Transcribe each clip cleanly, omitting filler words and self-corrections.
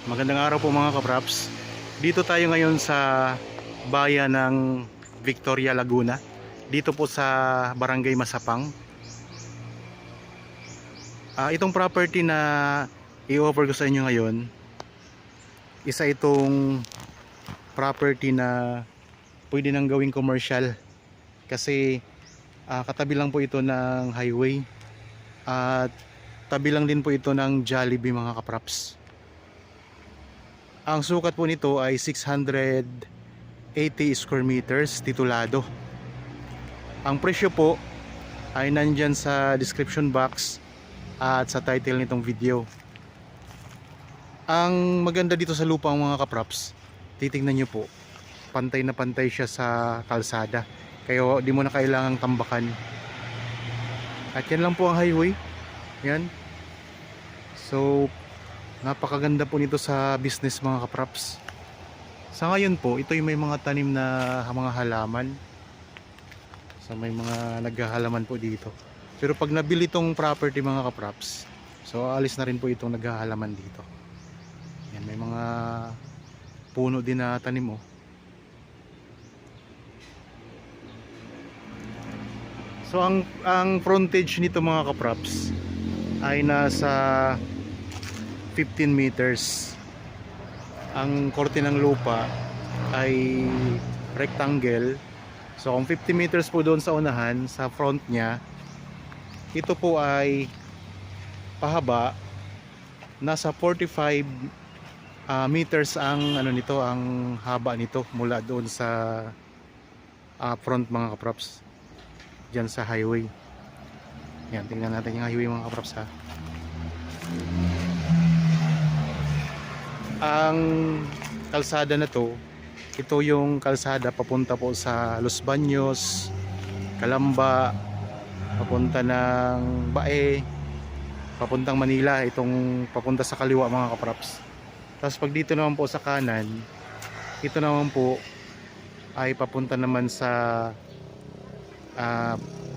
Magandang araw po mga kapraps. Dito tayo ngayon sa bayan ng Victoria, Laguna. Dito po sa Barangay Masapang. Itong property na i-offer ko sa inyo ngayon, isa itong property na pwede nang gawing commercial. Kasi katabi lang po ito ng highway. At tabi lang din po ito ng Jollibee mga kapraps. Ang sukat po nito ay 680 square meters titulado. Ang presyo po ay nandyan sa description box at sa title nitong video. Ang maganda dito sa lupa mga kapraps, titingnan nyo po, pantay na pantay siya sa kalsada. Kaya di mo na kailangang tambakan. At yan lang po ang highway. Yan. So napakaganda po nito sa business mga kapraps. Sa ngayon po, ito yung may mga tanim na mga halaman. So may mga naghahalaman po dito. Pero pag nabili itong property mga kapraps, so alis na rin po itong naghahalaman dito. Yan, may mga puno din na tanim oh. So ang frontage nito mga kapraps ay nasa 15 meters. Ang korte ng lupa ay rectangle. So kung 50 meters po doon sa unahan, sa front niya, ito po ay pahaba. Nasa 45 meters ang ano nito, ang haba nito mula doon sa front mga kaprops. Diyan sa highway. Yan, tingnan natin yung highway mga kaprops ha. Ang kalsada na to, ito yung kalsada papunta po sa Los Baños, Calamba, papunta ng Bae, papuntang Manila, itong papunta sa kaliwa mga kapraps. Tapos pag dito naman po sa kanan, ito naman po ay papunta naman sa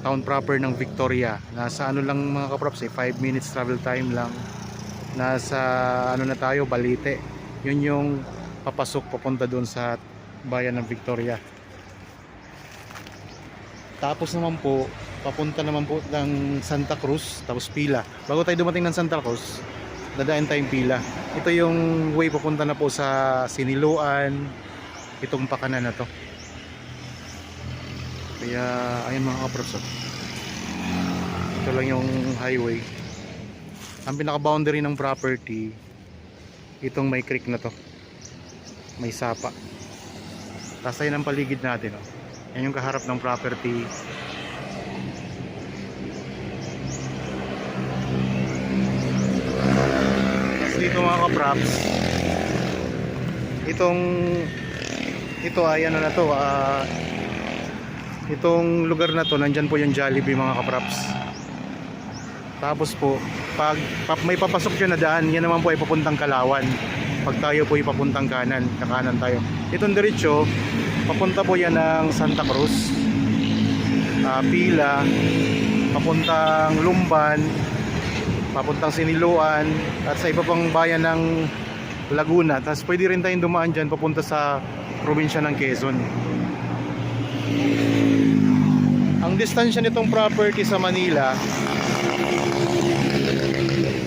town proper ng Victoria. Nasa ano lang mga kapraps, 5 minutes travel time lang. Nasa ano na tayo, Balite. Yun yung papasok papunta doon sa bayan ng Victoria. Tapos naman po papunta naman po ng Santa Cruz, tapos Pila. Bago tayo dumating ng Santa Cruz, dadaan tayong Pila. Ito yung way papunta na po sa Siniloan, itong pakanan na to. Kaya ayun mga kaprops, ito lang yung highway. Ang pinaka boundary ng property, itong may creek na to, may sapa. Tapos ayun ang paligid natin oh. Yan yung kaharap ng property. Tapos dito mga kaprops, ito ay ano na to, itong lugar na to, nandyan po yung Jollibee mga kaprops. Tapos po pag may papasok dyan na daan, yan naman po ay papuntang Kalawan. Pag tayo po ay papuntang kanan, kakanan tayo. Itong diretso, papunta po yan ng Santa Cruz, Pila, papuntang Lumban, papuntang Siniloan, at sa iba pang bayan ng Laguna. Tapos pwede rin tayong dumaan dyan papunta sa probinsya ng Quezon. Ang distansya nitong property sa Manila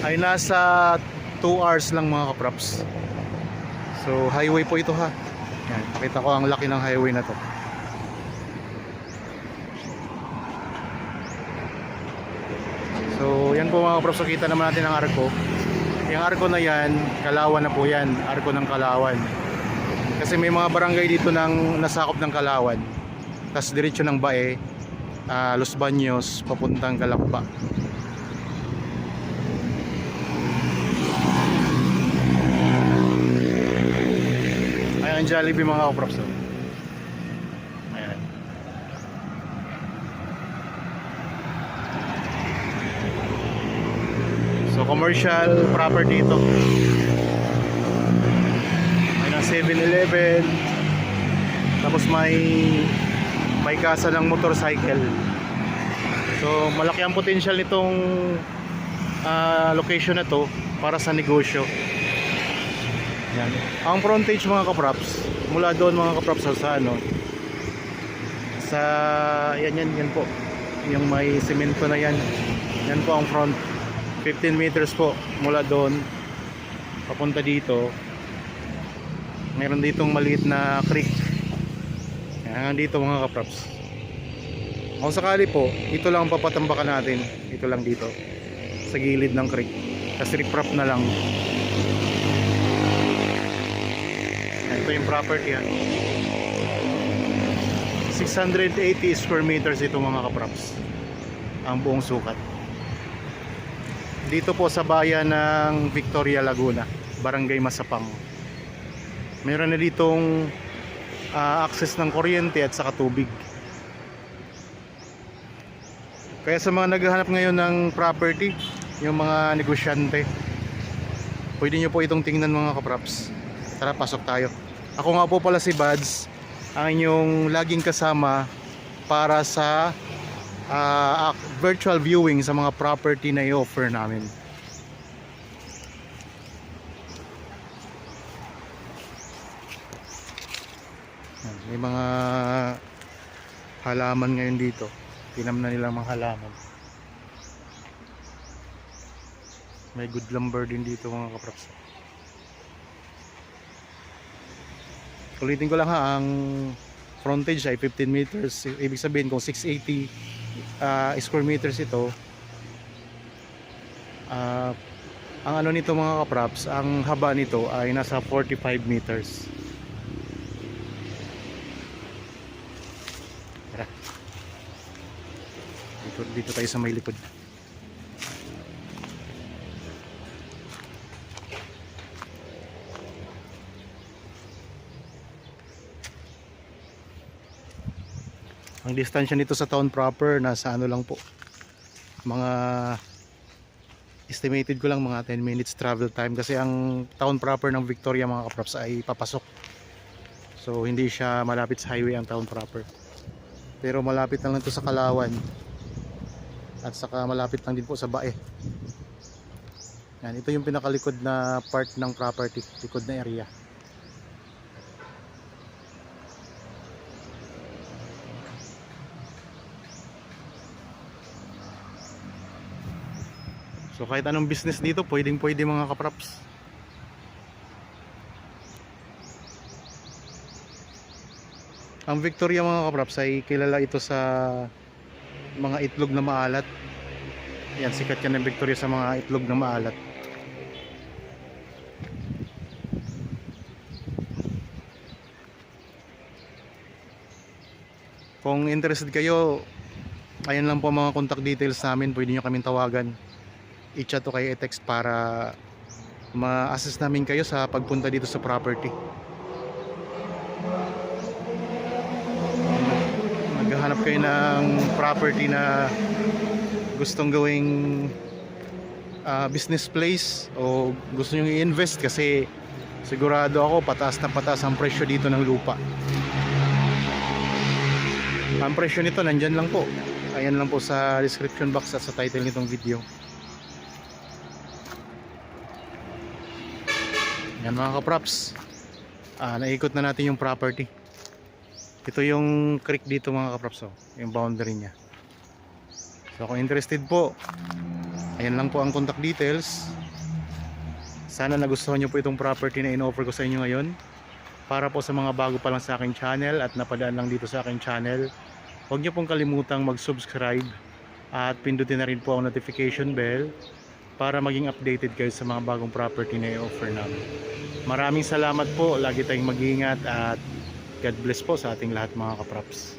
ay nasa 2 hours lang mga kaprops. So highway po ito ha. Yan, pakita ko ang laki ng highway na to. So yan po mga kaprops, kita naman natin ang arko. Yung arko na yan, Kalawan na po yan, arko ng Kalawan. Kasi may mga barangay dito ng nasakop ng Kalawan. Tapos diretso ng Bae, Los Baños, papuntang Calamba. Ayan ang Jollibee mga kaprops. Ayan. So commercial property ito. May ng 7-Eleven. Tapos may kasa ng motorcycle. So malaki ang potential nitong location na to para sa negosyo. Yan. Ang frontage mga kaprops, mula doon mga kaprops sa ano, sa yan po. Yung may semento na yan. Yan po ang front. 15 meters po mula doon papunta dito. Meron ditong maliit na creek. Yan dito mga kaprops. Kung sakali po, ito lang papatambakan natin. Ito lang dito sa gilid ng creek. Kasi riprap na lang. Ito yung property yan. 680 square meters ito mga kaprops. Ang buong sukat. Dito po sa bayan ng Victoria, Laguna, Barangay Masapang. Meron na ditong access ng kuryente at saka tubig. Kaya sa mga naghahanap ngayon ng property, yung mga negosyante, pwede nyo po itong tingnan mga kaprops. Tara, pasok tayo. Ako nga po pala si Bads, ang inyong laging kasama para sa virtual viewing sa mga property na i-offer namin. May mga halaman ngayon dito. Tinam na nilang mga halaman. May good lumber din dito mga kaprops. Ulitin ko lang ha, ang frontage ay 15 meters. Ibig sabihin kung 680 square meters ito, ang ano nito mga kaprops, ang haba nito ay nasa 45 meters. Tara. Dito tayo sa may likod. Ang distansya nito sa town proper nasa ano lang po, mga estimated ko lang mga 10 minutes travel time, kasi ang town proper ng Victoria mga kaprops ay papasok, so hindi siya malapit sa highway ang town proper, pero malapit lang ito sa Kalawan at saka malapit lang din po sa Bae. Yan, ito yung pinakalikod na part ng property, likod na area. So kahit anong business dito, pwedeng mga kaprops. Ang Victoria mga kaprops ay kilala ito sa mga itlog na maalat. Yan, sikat yan ng Victoria sa mga itlog na maalat. Kung interested kayo, ayan lang po mga contact details namin. Pwede nyo kaming tawagan, i-chat o kaya i-text para ma-assist namin kayo sa pagpunta dito sa property. Maghahanap kayo ng property na gustong gawing business place o gusto nyo i-invest, kasi sigurado ako pataas na pataas ang presyo dito ng lupa. Ang presyo nito nandyan lang po, ayan lang po sa description box at sa title nitong video. Yan mga kaprops, naikot na natin yung property. Ito yung creek dito mga kaprops, yung boundary nya. So kung interested po, ayan lang po ang contact details. Sana nagustuhan nyo po itong property na in-offer ko sa inyo ngayon. Para po sa mga bago pa lang sa aking channel at napadaan lang dito sa aking channel, huwag nyo pong kalimutang mag-subscribe at pindutin na rin po ang notification bell para maging updated kayo sa mga bagong property na i-offer namin. Maraming salamat po, lagi tayong mag-iingat at God bless po sa ating lahat mga kaprops.